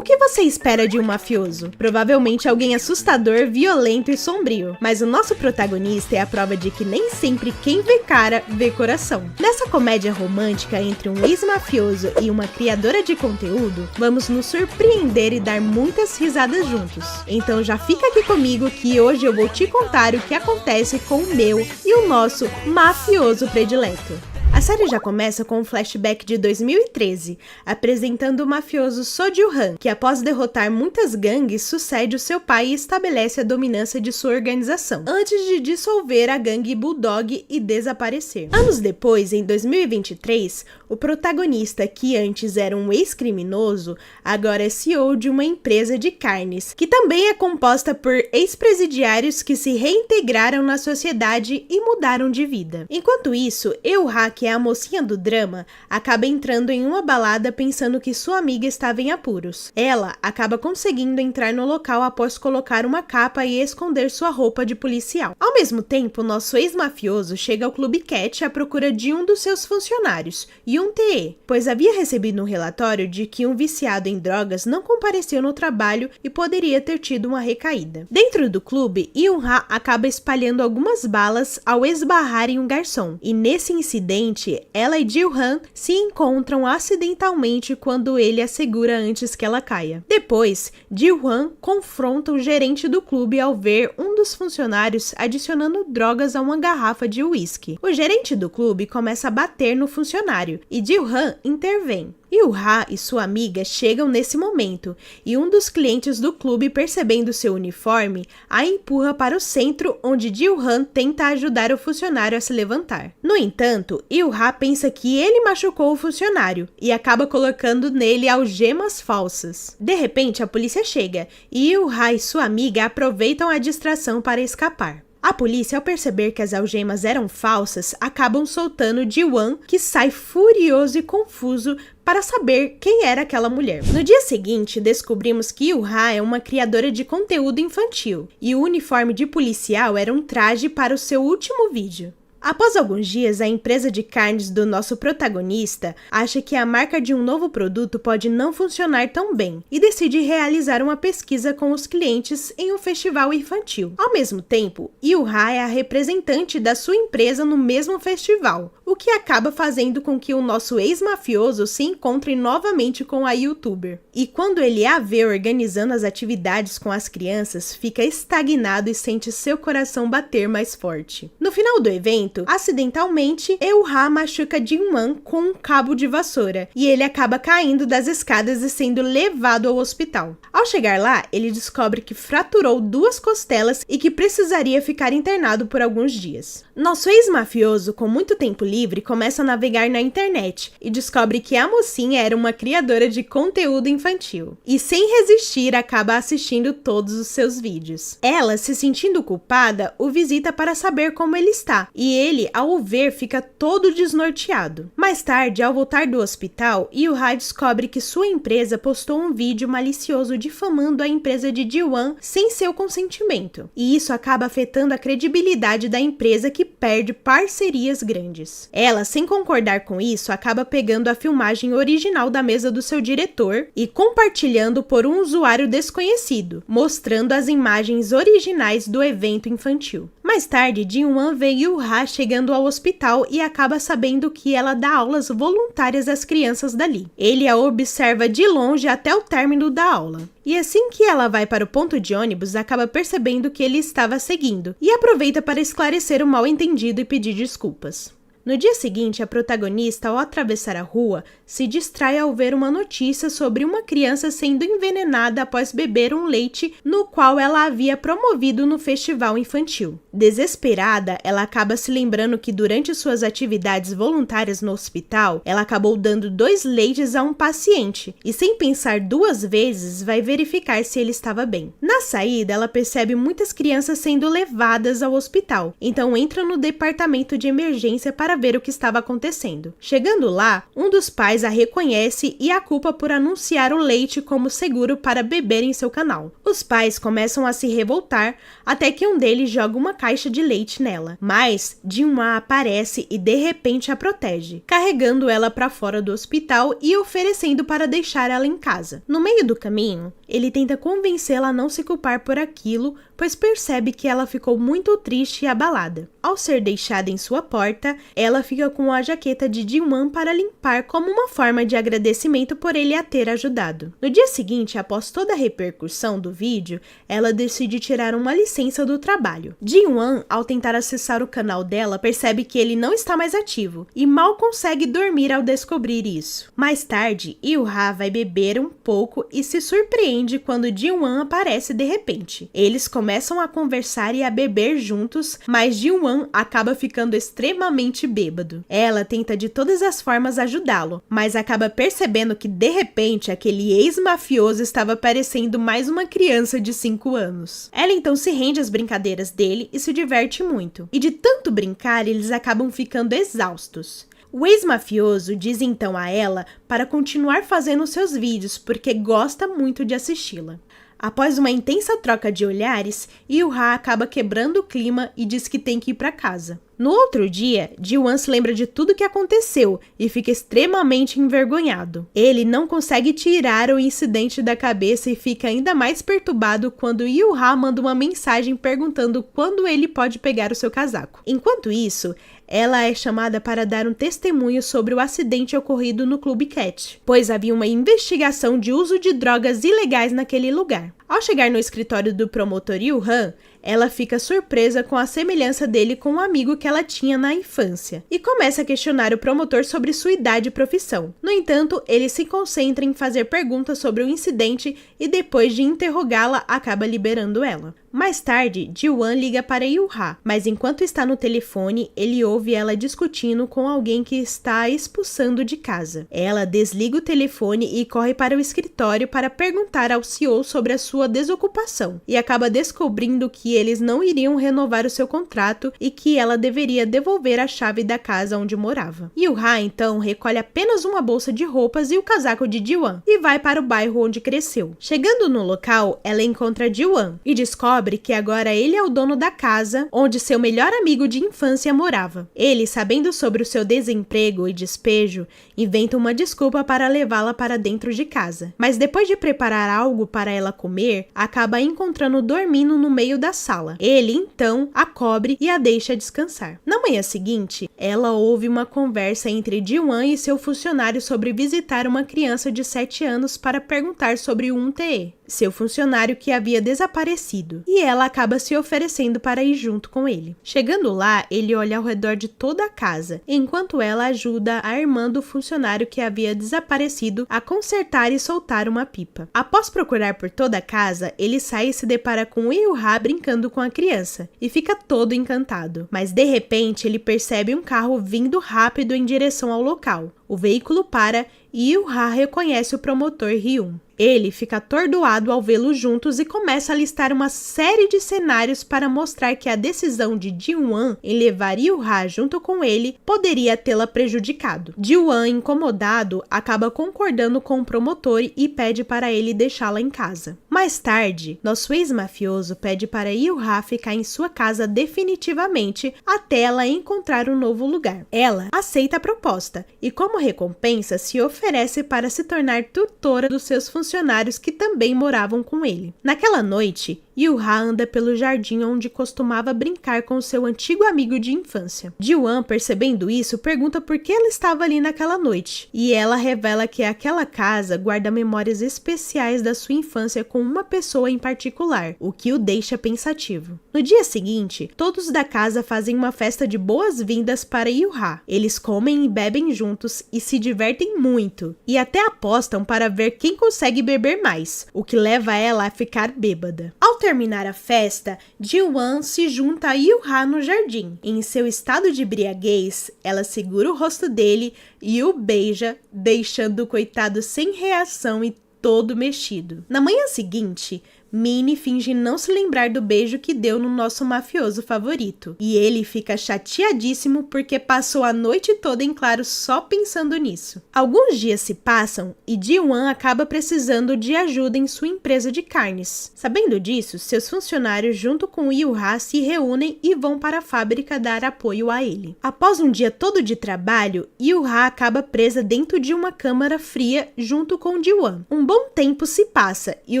O que você espera de um mafioso? Provavelmente alguém assustador, violento e sombrio. Mas o nosso protagonista é a prova de que nem sempre quem vê cara, vê coração. Nessa comédia romântica entre um ex-mafioso e uma criadora de conteúdo, vamos nos surpreender e dar muitas risadas juntos. Então já fica aqui comigo que hoje eu vou te contar o que acontece com o meu e o nosso mafioso predileto. A série já começa com um flashback de 2013, apresentando o mafioso Seo Ji-han, que após derrotar muitas gangues, sucede o seu pai e estabelece a dominância de sua organização, antes de dissolver a gangue Bulldog e desaparecer. Anos depois, em 2023, o protagonista, que antes era um ex-criminoso, agora é CEO de uma empresa de carnes, que também é composta por ex-presidiários que se reintegraram na sociedade e mudaram de vida. Enquanto isso, Eun-ha, que é a mocinha do drama, acaba entrando em uma balada pensando que sua amiga estava em apuros. Ela acaba conseguindo entrar no local após colocar uma capa e esconder sua roupa de policial. Ao mesmo tempo, nosso ex-mafioso chega ao Clube Cat à procura de um dos seus funcionários, Yoon-tae, pois havia recebido um relatório de que um viciado em drogas não compareceu no trabalho e poderia ter tido uma recaída. Dentro do clube, Yoon-ha acaba espalhando algumas balas ao esbarrar em um garçom, e nesse incidente ela e Ji-han se encontram acidentalmente quando ele a segura antes que ela caia. Depois, Ji-han confronta o gerente do clube ao ver um dos funcionários adicionando drogas a uma garrafa de uísque. O gerente do clube começa a bater no funcionário e Ji-han intervém. Yoon-ha e sua amiga chegam nesse momento, e um dos clientes do clube, percebendo seu uniforme, a empurra para o centro, onde Ji-han tenta ajudar o funcionário a se levantar. No entanto, Yoon-ha pensa que ele machucou o funcionário, e acaba colocando nele algemas falsas. De repente, a polícia chega, e Yoon-ha e sua amiga aproveitam a distração para escapar. A polícia, ao perceber que as algemas eram falsas, acabam soltando Ji-won, que sai furioso e confuso para saber quem era aquela mulher. No dia seguinte, descobrimos que Yoon-ha é uma criadora de conteúdo infantil, e o uniforme de policial era um traje para o seu último vídeo. Após alguns dias, a empresa de carnes do nosso protagonista acha que a marca de um novo produto pode não funcionar tão bem e decide realizar uma pesquisa com os clientes em um festival infantil. Ao mesmo tempo, Yoon-ha é a representante da sua empresa no mesmo festival, o que acaba fazendo com que o nosso ex-mafioso se encontre novamente com a youtuber. E quando ele a vê organizando as atividades com as crianças, fica estagnado e sente seu coração bater mais forte. No final do evento, acidentalmente, Eun-ha machuca Ji-won com um cabo de vassoura, e ele acaba caindo das escadas e sendo levado ao hospital. Ao chegar lá, ele descobre que fraturou 2 costelas e que precisaria ficar internado por alguns dias. Nosso ex-mafioso, com muito tempo livre, começa a navegar na internet e descobre que a mocinha era uma criadora de conteúdo infantil. E sem resistir, acaba assistindo todos os seus vídeos. Ela, se sentindo culpada, o visita para saber como ele está, e ele, ao o ver, fica todo desnorteado. Mais tarde, ao voltar do hospital, Yoon-ha descobre que sua empresa postou um vídeo malicioso difamando a empresa de Ji-won sem seu consentimento. E isso acaba afetando a credibilidade da empresa, que perde parcerias grandes. Ela, sem concordar com isso, acaba pegando a filmagem original da mesa do seu diretor e compartilhando por um usuário desconhecido, mostrando as imagens originais do evento infantil. Mais tarde, Ji-won vê Yoon-ha chegando ao hospital e acaba sabendo que ela dá aulas voluntárias às crianças dali. Ele a observa de longe até o término da aula. E assim que ela vai para o ponto de ônibus, acaba percebendo que ele estava seguindo e aproveita para esclarecer o mal-entendido e pedir desculpas. No dia seguinte, a protagonista, ao atravessar a rua, se distrai ao ver uma notícia sobre uma criança sendo envenenada após beber um leite no qual ela havia promovido no festival infantil. Desesperada, ela acaba se lembrando que durante suas atividades voluntárias no hospital, ela acabou dando 2 leites a um paciente e, sem pensar 2 vezes, vai verificar se ele estava bem. Na saída, ela percebe muitas crianças sendo levadas ao hospital, então entra no departamento de emergência para para ver o que estava acontecendo. Chegando lá, um dos pais a reconhece e a culpa por anunciar o leite como seguro para beber em seu canal. Os pais começam a se revoltar até que um deles joga uma caixa de leite nela, mas Ji-hwan aparece e de repente a protege, carregando ela para fora do hospital e oferecendo para deixar ela em casa. No meio do caminho, ele tenta convencê-la a não se culpar por aquilo, pois percebe que ela ficou muito triste e abalada. Ao ser deixada em sua porta, ela fica com a jaqueta de Ji-hwan para limpar como uma forma de agradecimento por ele a ter ajudado. No dia seguinte, após toda a repercussão do vídeo, ela decide tirar uma licença do trabalho. Ji-hwan, ao tentar acessar o canal dela, percebe que ele não está mais ativo e mal consegue dormir ao descobrir isso. Mais tarde, Yoo-ha vai beber um pouco e se surpreende quando Ji-hwan aparece de repente. Eles começam a conversar e a beber juntos, mas Ji-hwan acaba ficando extremamente bêbado. Ela tenta de todas as formas ajudá-lo, mas acaba percebendo que de repente aquele ex-mafioso estava parecendo mais uma criança de 5 anos. Ela então se rende às brincadeiras dele e se diverte muito. E de tanto brincar, eles acabam ficando exaustos. O ex-mafioso diz então a ela para continuar fazendo seus vídeos porque gosta muito de assisti-la. Após uma intensa troca de olhares, Yoo-ha acaba quebrando o clima e diz que tem que ir para casa. No outro dia, Ji-hwan se lembra de tudo o que aconteceu e fica extremamente envergonhado. Ele não consegue tirar o incidente da cabeça e fica ainda mais perturbado quando Yoo-ha manda uma mensagem perguntando quando ele pode pegar o seu casaco. Enquanto isso, ela é chamada para dar um testemunho sobre o acidente ocorrido no Clube Cat, pois havia uma investigação de uso de drogas ilegais naquele lugar. Ao chegar no escritório do promotor Yoo-han, ela fica surpresa com a semelhança dele com um amigo que ela tinha na infância e começa a questionar o promotor sobre sua idade e profissão. No entanto, ele se concentra em fazer perguntas sobre o incidente e depois de interrogá-la, acaba liberando ela. Mais tarde, Ji-hwan liga para Yoo-ha, mas enquanto está no telefone, ele ouve ela discutindo com alguém que está a expulsando de casa. Ela desliga o telefone e corre para o escritório para perguntar ao CEO sobre a sua desocupação e acaba descobrindo que eles não iriam renovar o seu contrato e que ela deveria devolver a chave da casa onde morava. Yoo-ha então recolhe apenas uma bolsa de roupas e o casaco de Ji-hwan e vai para o bairro onde cresceu. Chegando no local, ela encontra Ji-hwan e descobre que agora ele é o dono da casa onde seu melhor amigo de infância morava. Ele, sabendo sobre o seu desemprego e despejo, inventa uma desculpa para levá-la para dentro de casa. Mas depois de preparar algo para ela comer, acaba encontrando dormindo no meio da sala. Ele, então, a cobre e a deixa descansar. Na manhã seguinte, ela ouve uma conversa entre Ji-hwan e seu funcionário sobre visitar uma criança de 7 anos para perguntar sobre o UNTE, seu funcionário que havia desaparecido, e ela acaba se oferecendo para ir junto com ele. Chegando lá, ele olha ao redor de toda a casa, enquanto ela ajuda a irmã do funcionário que havia desaparecido a consertar e soltar uma pipa. Após procurar por toda a casa, ele sai e se depara com Yoo-ha brincando com a criança, e fica todo encantado. Mas de repente, ele percebe um carro vindo rápido em direção ao local. O veículo para e Yoo-ha reconhece o promotor Hyun. Ele fica atordoado ao vê-los juntos e começa a listar uma série de cenários para mostrar que a decisão de Ji-hwan em levar Yoo-ha junto com ele poderia tê-la prejudicado. Ji-hwan, incomodado, acaba concordando com o promotor e pede para ele deixá-la em casa. Mais tarde, nosso ex-mafioso pede para Yoo-ha ficar em sua casa definitivamente até ela encontrar um novo lugar. Ela aceita a proposta e, como recompensa, se oferece para se tornar tutora dos seus funcionários que também moravam com ele. Naquela noite, Yoo-ha anda pelo jardim onde costumava brincar com seu antigo amigo de infância. Ji-hwan, percebendo isso, pergunta por que ela estava ali naquela noite, e ela revela que aquela casa guarda memórias especiais da sua infância com uma pessoa em particular, o que o deixa pensativo. No dia seguinte, todos da casa fazem uma festa de boas-vindas para Yoo-ha. Eles comem e bebem juntos e se divertem muito, e até apostam para ver quem consegue beber mais, o que leva ela a ficar bêbada. Ao terminar a festa, Ji-hwan se junta a Yoo-ha no jardim. Em seu estado de embriaguez, ela segura o rosto dele e o beija, deixando o coitado sem reação e todo mexido. Na manhã seguinte, Minnie finge não se lembrar do beijo que deu no nosso mafioso favorito. E ele fica chateadíssimo porque passou a noite toda em claro só pensando nisso. Alguns dias se passam e Ji-won acaba precisando de ajuda em sua empresa de carnes. Sabendo disso, seus funcionários junto com Yoo-ha se reúnem e vão para a fábrica dar apoio a ele. Após um dia todo de trabalho, Yoo-ha acaba presa dentro de uma câmara fria junto com Ji-won. Um bom tempo se passa e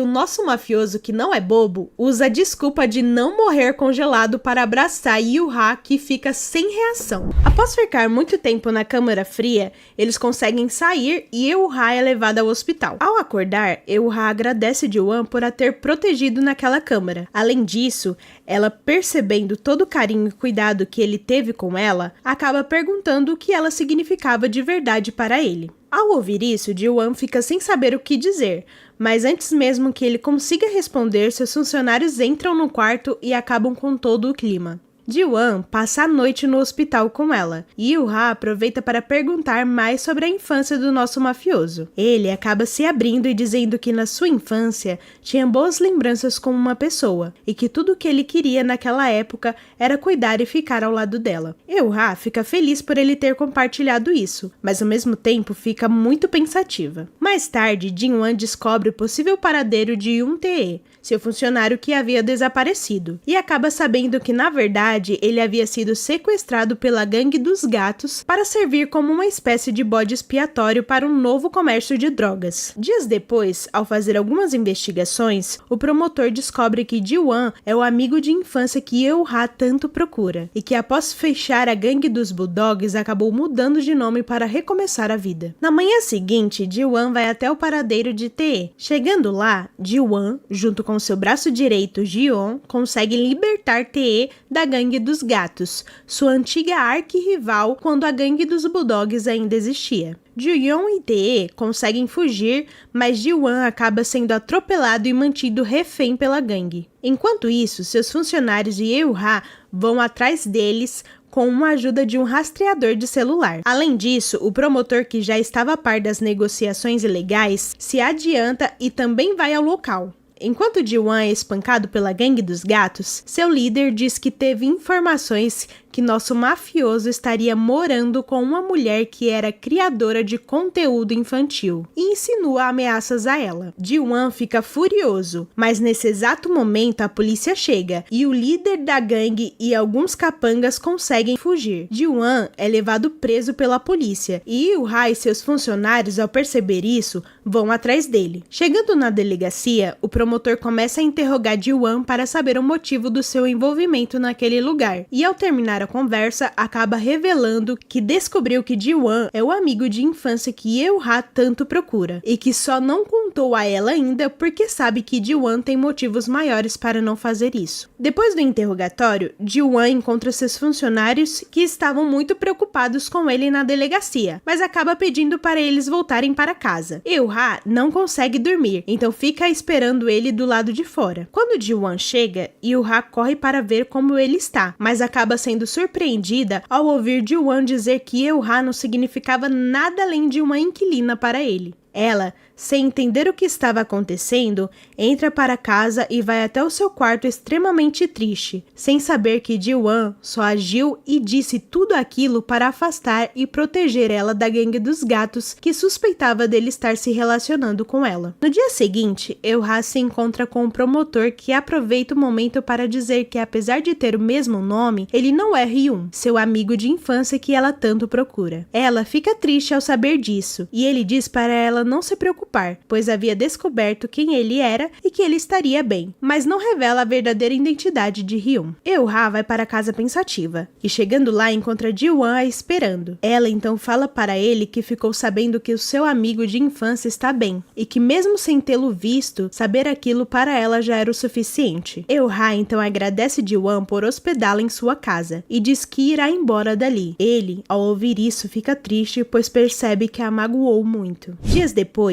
o nosso mafioso, que não é bobo, usa a desculpa de não morrer congelado para abraçar Yoo-ha, que fica sem reação. Após ficar muito tempo na câmara fria, eles conseguem sair e Yoo-ha é levado ao hospital. Ao acordar, Yoo-ha agradece Ji-won por a ter protegido naquela câmara. Além disso, ela, percebendo todo o carinho e cuidado que ele teve com ela, acaba perguntando o que ela significava de verdade para ele. Ao ouvir isso, Ji-won fica sem saber o que dizer, mas antes mesmo que ele consiga responder, seus funcionários entram no quarto e acabam com todo o clima. Ji-won passa a noite no hospital com ela, e Yoo-ha aproveita para perguntar mais sobre a infância do nosso mafioso. Ele acaba se abrindo e dizendo que na sua infância tinha boas lembranças com uma pessoa, e que tudo o que ele queria naquela época era cuidar e ficar ao lado dela. Yoo-ha fica feliz por ele ter compartilhado isso, mas ao mesmo tempo fica muito pensativa. Mais tarde, Ji-won descobre o possível paradeiro de Yoon-tae, seu funcionário que havia desaparecido, e acaba sabendo que na verdade ele havia sido sequestrado pela gangue dos gatos para servir como uma espécie de bode expiatório para um novo comércio de drogas. Dias depois, ao fazer algumas investigações, o promotor descobre que Ji-won é o amigo de infância que Yoo-ha tanto procura, e que após fechar a gangue dos Bulldogs acabou mudando de nome para recomeçar a vida. Na manhã seguinte, Ji-won vai até o paradeiro de Tae. Chegando lá, Ji-won, junto com seu braço direito Ji-yeon, consegue libertar Tae da gangue dos gatos, sua antiga arquirrival quando a gangue dos Bulldogs ainda existia. Ji-yeon e Tae conseguem fugir, mas Ji-won acaba sendo atropelado e mantido refém pela gangue. Enquanto isso, seus funcionários e Yoo-ha vão atrás deles com a ajuda de um rastreador de celular. Além disso, o promotor, que já estava a par das negociações ilegais, se adianta e também vai ao local. Enquanto Ji-won é espancado pela gangue dos gatos, seu líder diz que teve informações que nosso mafioso estaria morando com uma mulher que era criadora de conteúdo infantil e insinua ameaças a ela. Ji-won fica furioso, mas nesse exato momento a polícia chega e o líder da gangue e alguns capangas conseguem fugir. Ji-won é levado preso pela polícia e Yoo-ha e seus funcionários, ao perceber isso, vão atrás dele. Chegando na delegacia, o promotor começa a interrogar Ji-won para saber o motivo do seu envolvimento naquele lugar e, ao terminar a conversa, acaba revelando que descobriu que Ji-won é o amigo de infância que Yoo-ha tanto procura e que só não contou a ela ainda porque sabe que Ji-won tem motivos maiores para não fazer isso. Depois do interrogatório, Ji-won encontra seus funcionários que estavam muito preocupados com ele na delegacia, mas acaba pedindo para eles voltarem para casa. Yoo-ha não consegue dormir, então fica esperando ele do lado de fora. Quando Ji-won chega, Yoo-ha corre para ver como ele está, mas acaba sendo surpreendida ao ouvir Ji-won dizer que Yoo-ha não significava nada além de uma inquilina para ele. Ela, sem entender o que estava acontecendo, entra para casa e vai até o seu quarto extremamente triste, sem saber que Ji-won só agiu e disse tudo aquilo para afastar e proteger ela da gangue dos gatos que suspeitava dele estar se relacionando com ela. No dia seguinte, Yoo-ha se encontra com o promotor, que aproveita o momento para dizer que, apesar de ter o mesmo nome, ele não é Hyun, seu amigo de infância que ela tanto procura. Ela fica triste ao saber disso, e ele diz para ela não se preocupar, pois havia descoberto quem ele era e que ele estaria bem, mas não revela a verdadeira identidade de Hyun. Yoo-ha vai para casa pensativa, e chegando lá encontra Ji-won a esperando. Ela então fala para ele que ficou sabendo que o seu amigo de infância está bem, e que mesmo sem tê-lo visto, saber aquilo para ela já era o suficiente. Yoo-ha então agradece Ji-won por hospedá-la em sua casa, e diz que irá embora dali. Ele, ao ouvir isso, fica triste, pois percebe que a magoou muito. Dias depois,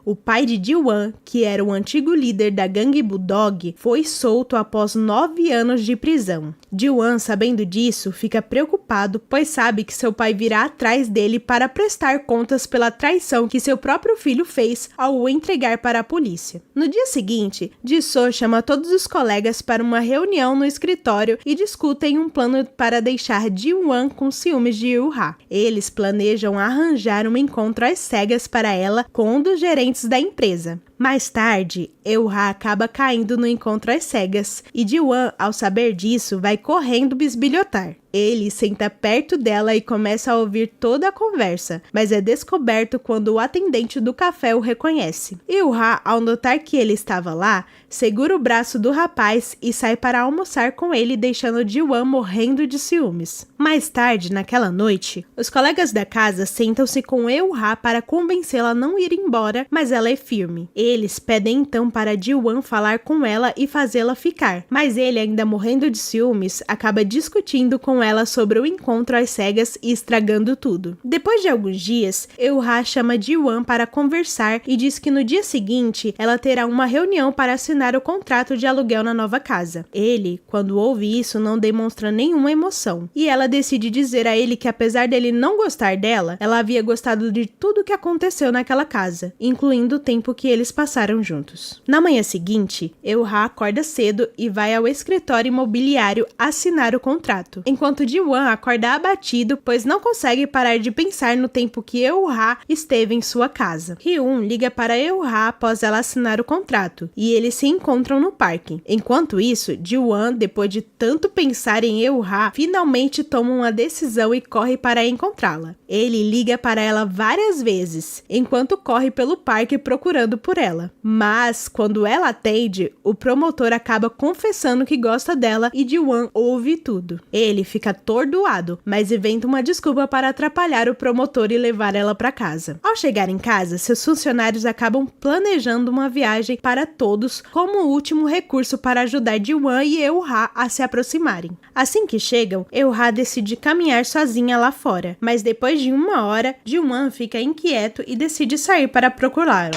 O pai de Ji-won, que era o antigo líder da gangue Bulldog, foi solto após 9 anos de prisão. Ji-won, sabendo disso, fica preocupado, pois sabe que seu pai virá atrás dele para prestar contas pela traição que seu próprio filho fez ao o entregar para a polícia. No dia seguinte, Ji-soo chama todos os colegas para uma reunião no escritório e discutem um plano para deixar Ji-won com ciúmes de Eul-ha. Eles planejam arranjar um encontro às cegas para ela com um dos gerentes da empresa. Mais tarde, Eul-ha acaba caindo no encontro às cegas e Ji-won, ao saber disso, vai correndo bisbilhotar. Ele senta perto dela e começa a ouvir toda a conversa, mas é descoberto quando o atendente do café o reconhece. Eul-ha, ao notar que ele estava lá, segura o braço do rapaz e sai para almoçar com ele, deixando Ji-won morrendo de ciúmes. Mais tarde, naquela noite, os colegas da casa sentam-se com Eul-ha para convencê-la a não ir embora, mas ela é firme. Eles pedem então para Ji-won falar com ela e fazê-la ficar, mas ele, ainda morrendo de ciúmes, acaba discutindo com ela sobre o encontro às cegas e estragando tudo. Depois de alguns dias, Eul-ha chama Ji-won para conversar e diz que no dia seguinte ela terá uma reunião para assinar o contrato de aluguel na nova casa. Ele, quando ouve isso, não demonstra nenhuma emoção e ela decide dizer a ele que, apesar dele não gostar dela, ela havia gostado de tudo que aconteceu naquela casa, incluindo o tempo que eles passaram juntos. Na manhã seguinte, Eul-ha acorda cedo e vai ao escritório imobiliário assinar o contrato, enquanto Ji-won acorda abatido, pois não consegue parar de pensar no tempo que Eul-ha esteve em sua casa. Hyun liga para Eul-ha após ela assinar o contrato, e eles se encontram no parque. Enquanto isso, Ji-won, depois de tanto pensar em Eul-ha, finalmente toma uma decisão e corre para encontrá-la. Ele liga para ela várias vezes, enquanto corre pelo parque procurando por ela. Mas, quando ela atende, o promotor acaba confessando que gosta dela e Ji-won ouve tudo. Ele fica atordoado, mas inventa uma desculpa para atrapalhar o promotor e levar ela para casa. Ao chegar em casa, seus funcionários acabam planejando uma viagem para todos como último recurso para ajudar Ji-won e Eul-ha a se aproximarem. Assim que chegam, Eul-ha decide caminhar sozinha lá fora, mas depois de 1 hora, Ji-won fica inquieto e decide sair para procurá-la.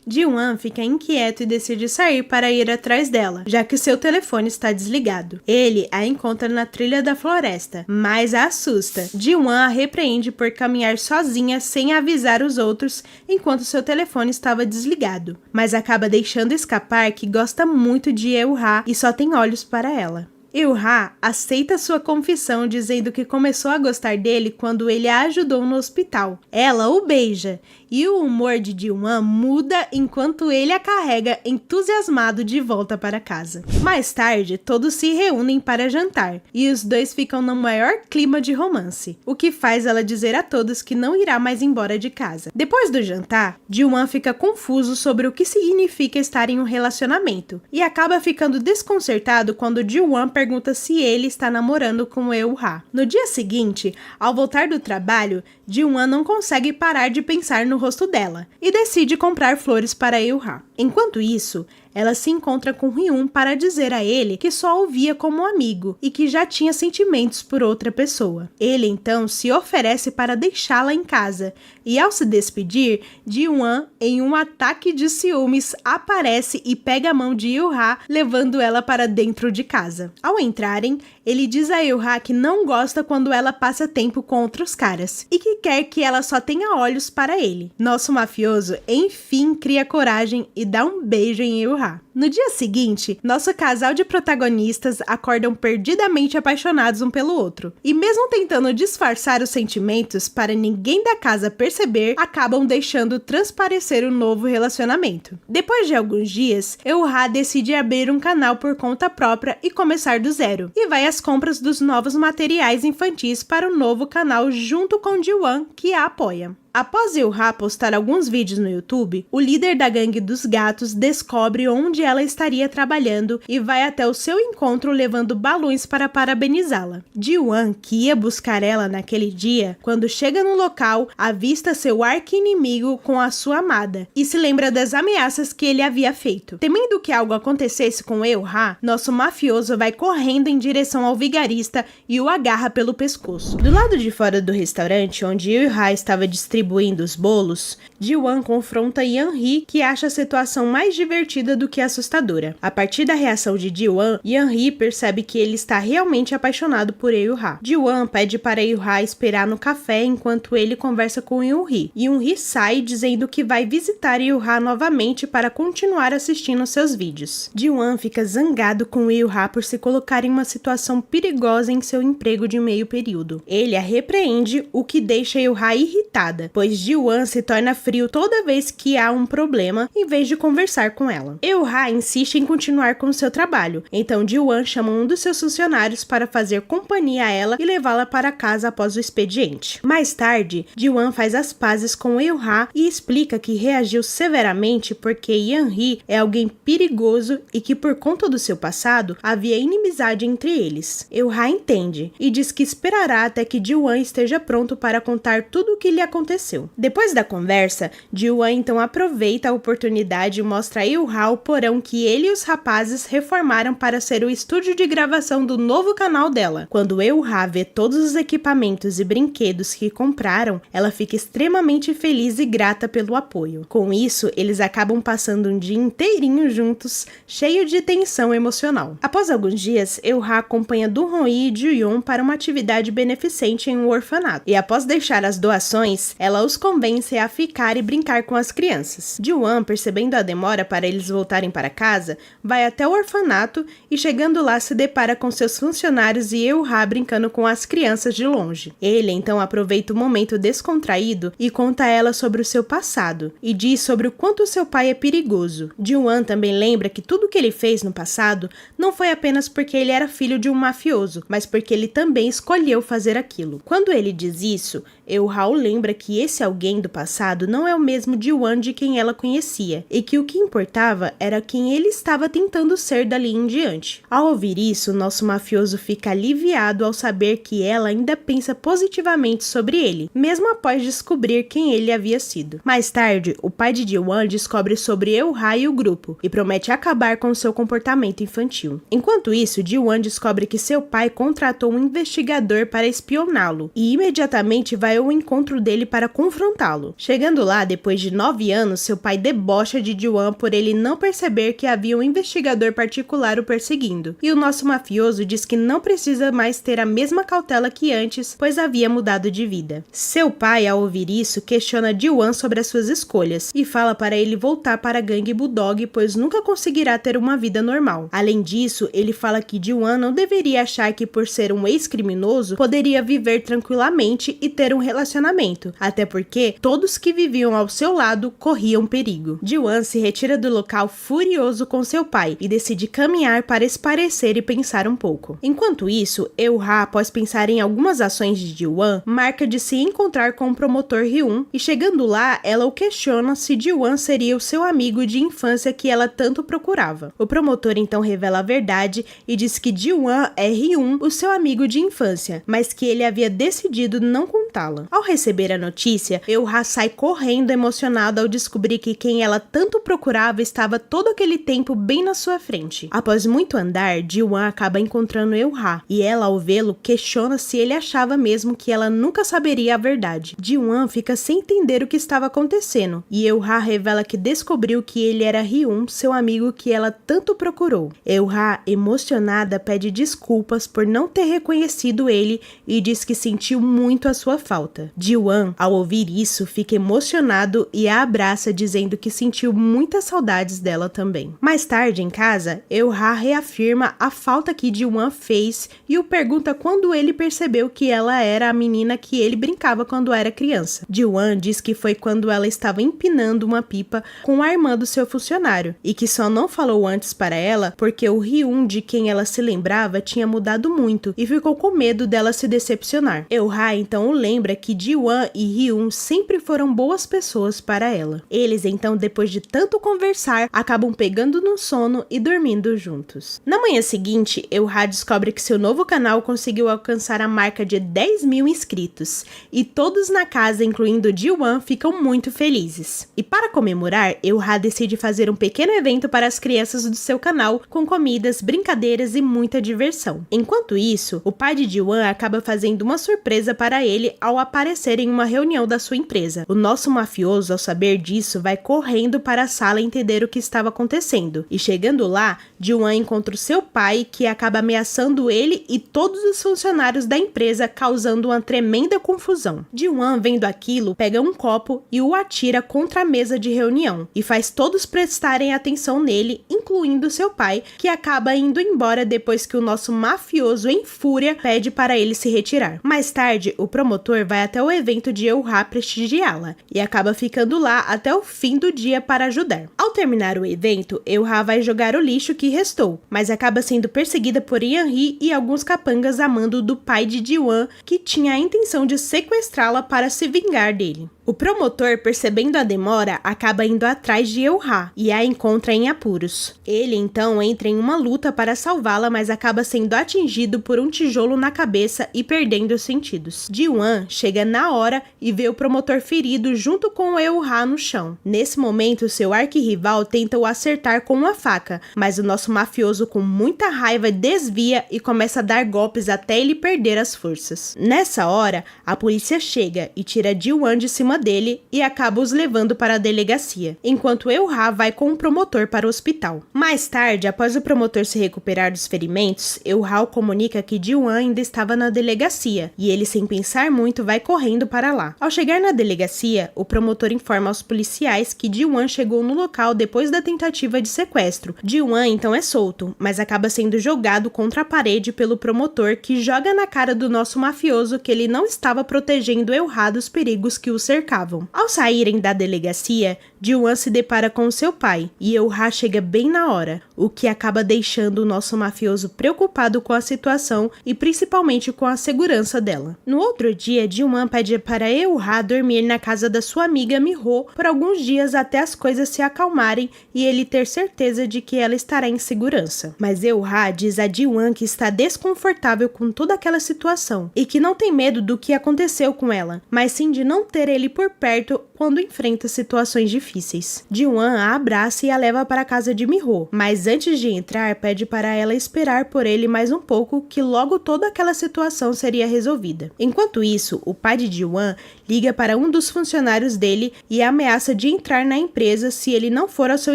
Ji-won fica inquieto e decide sair para ir atrás dela, já que seu telefone está desligado. Ele a encontra na trilha da floresta, mas a assusta. Ji-won a repreende por caminhar sozinha sem avisar os outros enquanto seu telefone estava desligado, mas acaba deixando escapar que gosta muito de Eul-ha e só tem olhos para ela. Eul-ha aceita sua confissão, dizendo que começou a gostar dele quando ele a ajudou no hospital. Ela o beija e o humor de Ji-won muda enquanto ele a carrega entusiasmado de volta para casa. Mais tarde, todos se reúnem para jantar e os dois ficam no maior clima de romance, o que faz ela dizer a todos que não irá mais embora de casa. Depois do jantar, Ji-won fica confuso sobre o que significa estar em um relacionamento e acaba ficando desconcertado quando Ji-won pergunta se ele está namorando com Eul-ha. No dia seguinte, ao voltar do trabalho, Ji-won não consegue parar de pensar no rosto dela e decide comprar flores para Eul-ha. Enquanto isso, ela se encontra com Hyun para dizer a ele que só o via como amigo e que já tinha sentimentos por outra pessoa. Ele então se oferece para deixá-la em casa e, ao se despedir, Ji-won, em um ataque de ciúmes, aparece e pega a mão de Eul-ha, levando ela para dentro de casa. Ao entrarem, ele diz a Eul-ha que não gosta quando ela passa tempo com outros caras e que quer que ela só tenha olhos para ele. Nosso mafioso, enfim, cria coragem e dá um beijo em Eul-ha. No dia seguinte, nosso casal de protagonistas acordam perdidamente apaixonados um pelo outro. E mesmo tentando disfarçar os sentimentos para ninguém da casa perceber, acabam deixando transparecer um novo relacionamento. Depois de alguns dias, Eul-ha decide abrir um canal por conta própria e começar do zero. E vai às compras dos novos materiais infantis para o novo canal junto com Ji-won, que a apoia. Após Eul-ha postar alguns vídeos no YouTube, o líder da gangue dos gatos descobre onde ela estaria trabalhando e vai até o seu encontro levando balões para parabenizá-la. Ji-won, que ia buscar ela naquele dia, quando chega no local, avista seu arqui-inimigo com a sua amada e se lembra das ameaças que ele havia feito. Temendo que algo acontecesse com Eul-ha, nosso mafioso vai correndo em direção ao vigarista e o agarra pelo pescoço. Do lado de fora do restaurante, onde Eul-ha estava distribuindo os bolos, Ji-won confronta Yeon-hee, que acha a situação mais divertida do que assustadora. A partir da reação de Ji-won, Yeon-hee percebe que ele está realmente apaixonado por Eul-ha. Ji-won pede para Eul-ha esperar no café enquanto ele conversa com Yeon-hee. Yeon-hee sai dizendo que vai visitar Eul-ha novamente para continuar assistindo seus vídeos. Ji-won fica zangado com Eul-ha por se colocar em uma situação perigosa em seu emprego de meio período. Ele a repreende, o que deixa Eul-ha irritada, pois Ji-won se torna frio toda vez que há um problema, em vez de conversar com ela. Eul-ha insiste em continuar com seu trabalho, então Ji-won chama um dos seus funcionários para fazer companhia a ela e levá-la para casa após o expediente. Mais tarde, Ji-won faz as pazes com Eul-ha e explica que reagiu severamente porque Yeon-hee é alguém perigoso e que por conta do seu passado havia inimizade entre eles. Eul-ha entende e diz que esperará até que Ji-won esteja pronto para contar tudo o que lhe aconteceu. Depois da conversa, Ji-won então aproveita a oportunidade e mostra a Eul-ha o porão que ele e os rapazes reformaram para ser o estúdio de gravação do novo canal dela. Quando Eul-ha vê todos os equipamentos e brinquedos que compraram, ela fica extremamente feliz e grata pelo apoio. Com isso, eles acabam passando um dia inteirinho juntos, cheio de tensão emocional. Após alguns dias, Eul-ha acompanha Do-hwan e Ju-yeon para uma atividade beneficente em um orfanato. E após deixar as doações, ela os convence a ficar e brincar com as crianças. Ji-won, percebendo a demora para eles voltarem para casa, vai até o orfanato e chegando lá se depara com seus funcionários e Eul-ha brincando com as crianças de longe. Ele então aproveita o momento descontraído e conta a ela sobre o seu passado e diz sobre o quanto seu pai é perigoso. Ji-won também lembra que tudo que ele fez no passado não foi apenas porque ele era filho de um mafioso, mas porque ele também escolheu fazer aquilo. Quando ele diz isso, Eul-ha lembra que esse alguém do passado não é o mesmo Ji-won de quem ela conhecia, e que o que importava era quem ele estava tentando ser dali em diante. Ao ouvir isso, nosso mafioso fica aliviado ao saber que ela ainda pensa positivamente sobre ele, mesmo após descobrir quem ele havia sido. Mais tarde, o pai de Ji-won descobre sobre Eul-ha e o grupo, e promete acabar com seu comportamento infantil. Enquanto isso, Ji-won descobre que seu pai contratou um investigador para espioná-lo, e imediatamente vai ao encontro dele para confrontá-lo. Chegando lá, depois de 9 anos, seu pai debocha de Ji-won por ele não perceber que havia um investigador particular o perseguindo, e o nosso mafioso diz que não precisa mais ter a mesma cautela que antes, pois havia mudado de vida. Seu pai, ao ouvir isso, questiona Ji-won sobre as suas escolhas, e fala para ele voltar para a gangue Bulldog, pois nunca conseguirá ter uma vida normal. Além disso, ele fala que Ji-won não deveria achar que por ser um ex-criminoso, poderia viver tranquilamente e ter um relacionamento, até porque todos que viviam ao seu lado corriam perigo. Ji-won se retira do local furioso com seu pai e decide caminhar para esparecer e pensar um pouco. Enquanto isso, Eul-ha, após pensar em algumas ações de Ji-won, marca de se encontrar com o promotor Hyun e chegando lá, ela o questiona se Ji-won seria o seu amigo de infância que ela tanto procurava. O promotor então revela a verdade e diz que Ji-won é Hyun, o seu amigo de infância, mas que ele havia decidido não contá-la. Ao receber a notícia, Eul-ha sai correndo emocionada ao descobrir que quem ela tanto procurava estava todo aquele tempo bem na sua frente. Após muito andar, Ji-won acaba encontrando Eul-ha, e ela, ao vê-lo, questiona se ele achava mesmo que ela nunca saberia a verdade. Ji-won fica sem entender o que estava acontecendo, e Eul-ha revela que descobriu que ele era Hyun, seu amigo que ela tanto procurou. Eul-ha, emocionada, pede desculpas por não ter reconhecido ele e diz que sentiu muito a sua falta. Ji-won, ao ouvir isso, fica emocionado e a abraça, dizendo que sentiu muitas saudades dela também. Mais tarde, em casa, Eul-ha reafirma a falta que Ji-won fez e o pergunta quando ele percebeu que ela era a menina que ele brincava quando era criança. Ji-won diz que foi quando ela estava empinando uma pipa com a irmã do seu funcionário e que só não falou antes para ela porque o Hyun de quem ela se lembrava tinha mudado muito e ficou com medo dela se decepcionar. Eul-ha então lembra que Ji-won e Hyun sempre foram boas pessoas para ela. Eles então, depois de tanto conversar, acabam pegando no sono e dormindo juntos. Na manhã seguinte, Eun-ha descobre que seu novo canal conseguiu alcançar a marca de 10 mil inscritos, e todos na casa, incluindo Ji-won, ficam muito felizes. E para comemorar, Eun-ha decide fazer um pequeno evento para as crianças do seu canal, com comidas, brincadeiras e muita diversão. Enquanto isso, o pai de Ji-won acaba fazendo uma surpresa para ele ao aparecer em uma reunião da sua empresa. O nosso mafioso, ao saber disso, vai correndo para a sala entender o que estava acontecendo. E chegando lá, Ji-won encontra o seu pai, que acaba ameaçando ele e todos os funcionários da empresa, causando uma tremenda confusão. Ji-won, vendo aquilo, pega um copo e o atira contra a mesa de reunião, e faz todos prestarem atenção nele, incluindo seu pai, que acaba indo embora depois que o nosso mafioso, em fúria, pede para ele se retirar. Mais tarde, o promotor vai até o evento de Eun-ha prestigiá-la, e acaba ficando lá até o fim do dia para ajudar. Ao terminar o evento, Eun-ha vai jogar o lixo que restou, mas acaba sendo perseguida por Yeon-hee e alguns capangas a mando do pai de Ji-won, que tinha a intenção de sequestrá-la para se vingar dele. O promotor, percebendo a demora, acaba indo atrás de Eun-ha e a encontra em apuros. Ele então entra em uma luta para salvá-la, mas acaba sendo atingido por um tijolo na cabeça e perdendo os sentidos. Ji-won chega na hora e vê o promotor ferido junto com Eun-ha no chão. Nesse momento, seu arquirrival tenta o acertar com uma faca, mas o nosso mafioso, com muita raiva, desvia e começa a dar golpes até ele perder as forças. Nessa hora, a polícia chega e tira Ji-won de cima dele e acaba os levando para a delegacia, enquanto Eun-ha vai com o promotor para o hospital. Mais tarde, após o promotor se recuperar dos ferimentos, Eun-ha comunica que Ji-won ainda estava na delegacia, e ele, sem pensar muito, vai correndo para lá. Ao chegar na delegacia, o promotor informa aos policiais que Ji-won chegou no local depois da tentativa de sequestro. Ji-won então é solto, mas acaba sendo jogado contra a parede pelo promotor, que joga na cara do nosso mafioso que ele não estava protegendo Eun-ha dos perigos que o cercavam. Ao saírem da delegacia, Ji-won se depara com seu pai, e Eun-ha chega bem na hora, o que acaba deixando o nosso mafioso preocupado com a situação e principalmente com a segurança dela. No outro dia, Ji-won pede para Eun-ha dormir na casa da sua amiga Mi-ho por alguns dias até as coisas se acalmarem e ele ter certeza de que ela estará em segurança. Mas Eun-ha diz a Ji-won que está desconfortável com toda aquela situação e que não tem medo do que aconteceu com ela, mas sim de não ter ele por perto quando enfrenta situações difíceis. Ji-won a abraça e a leva para a casa de Mi-ho, mas antes de entrar pede para ela esperar por ele mais um pouco, que logo toda aquela situação seria resolvida. Enquanto isso, o pai de Ji-won liga para um dos funcionários dele e ameaça de entrar na empresa se ele não for ao seu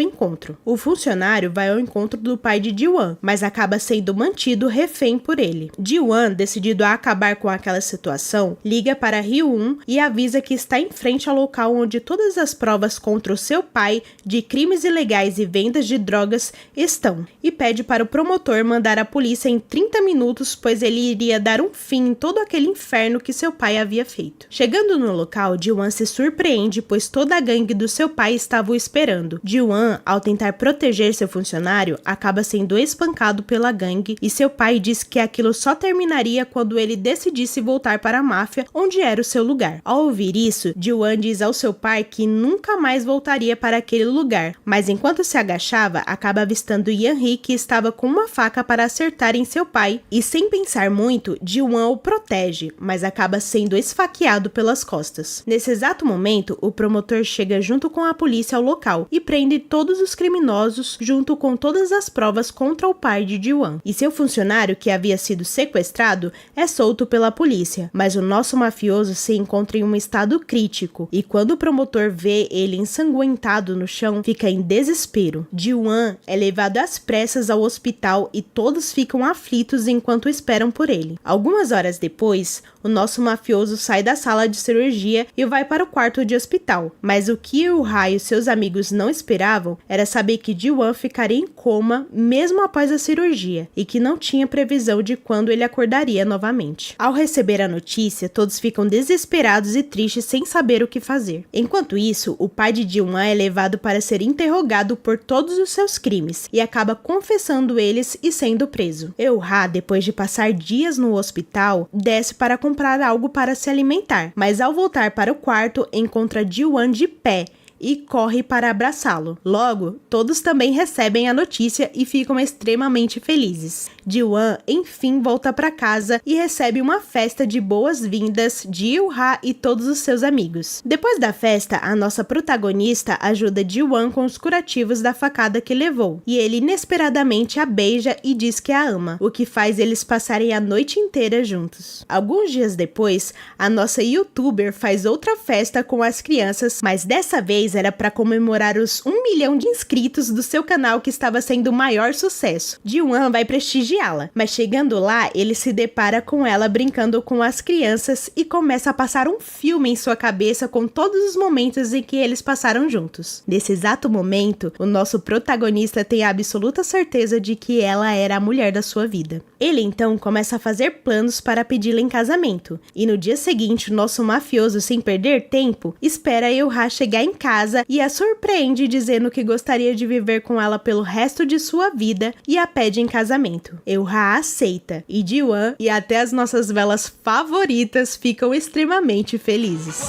encontro. O funcionário vai ao encontro do pai de Ji-won, mas acaba sendo mantido refém por ele. Ji-won, decidido a acabar com aquela situação, liga para Hyun e avisa que está em frente ao local onde todas as provas contra o seu pai de crimes ilegais e vendas de drogas estão, e pede para o promotor mandar a polícia em 30 minutos, pois ele iria dar um fim em todo aquele inferno que seu pai havia feito. Chegando no local, Ji-won se surpreende, pois toda a gangue do seu pai estava o esperando. Ji-won, ao tentar proteger seu funcionário, acaba sendo espancado pela gangue, e seu pai diz que aquilo só terminaria quando ele decidisse voltar para a máfia, onde era o seu lugar. Ao ouvir isso, Ji-won diz ao seu pai que nunca mais voltaria para aquele lugar, mas enquanto se agachava, acaba avistando Yeon-hee, que estava com uma faca para acertar em seu pai, e sem pensar muito, Ji-won o protege, mas acaba sendo esfaqueado pelas costas. Nesse exato momento, o promotor chega junto com a polícia ao local e prende todos os criminosos junto com todas as provas contra o pai de Ji-won. E seu funcionário, que havia sido sequestrado, é solto pela polícia, mas o nosso mafioso se encontra em um estado crítico, e quando o promotor vê ele ensanguentado no chão, fica em desespero. Ji-won é levado às pressas ao hospital e todos ficam aflitos enquanto esperam por ele. Algumas horas depois, o nosso mafioso sai da sala de cirurgia e vai para o quarto de hospital, mas o que Eun-ha e seus amigos não esperavam era saber que Ji-won ficaria em coma mesmo após a cirurgia e que não tinha previsão de quando ele acordaria novamente. Ao receber a notícia, todos ficam desesperados e tristes sem saber o que fazer. Enquanto isso, o pai de Ji-won é levado para ser interrogado por todos os seus crimes e acaba confessando eles e sendo preso. Eun-ha, depois de passar dias no hospital, desce para comprar algo para se alimentar, mas ao ao voltar para o quarto, encontra Ji-won de pé e corre para abraçá-lo. Logo, todos também recebem a notícia e ficam extremamente felizes. Ji-won, enfim, volta para casa e recebe uma festa de boas-vindas de Il-ha e todos os seus amigos. Depois da festa, a nossa protagonista ajuda Ji-won com os curativos da facada que levou, e ele inesperadamente a beija e diz que a ama, o que faz eles passarem a noite inteira juntos. Alguns dias depois, a nossa youtuber faz outra festa com as crianças, mas dessa vez era para comemorar os 1 milhão de inscritos do seu canal que estava sendo o maior sucesso. Ji-won vai prestigiá-la, mas chegando lá, ele se depara com ela brincando com as crianças e começa a passar um filme em sua cabeça com todos os momentos em que eles passaram juntos. Nesse exato momento, o nosso protagonista tem a absoluta certeza de que ela era a mulher da sua vida. Ele então começa a fazer planos para pedi-la em casamento, e no dia seguinte, o nosso mafioso, sem perder tempo, espera Il-ha chegar em casa e a surpreende dizendo que gostaria de viver com ela pelo resto de sua vida e a pede em casamento. Il-ha aceita e Ji-won e até as nossas velas favoritas ficam extremamente felizes.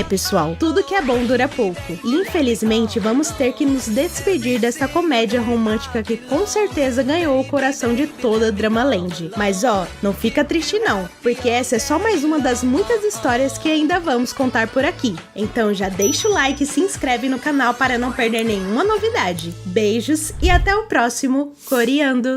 Pessoal, tudo que é bom dura pouco e infelizmente vamos ter que nos despedir dessa comédia romântica que com certeza ganhou o coração de toda Dramaland. Mas não fica triste não, porque essa é só mais uma das muitas histórias que ainda vamos contar por aqui. Então já deixa o like e se inscreve no canal para não perder nenhuma novidade. Beijos e até o próximo Coreando!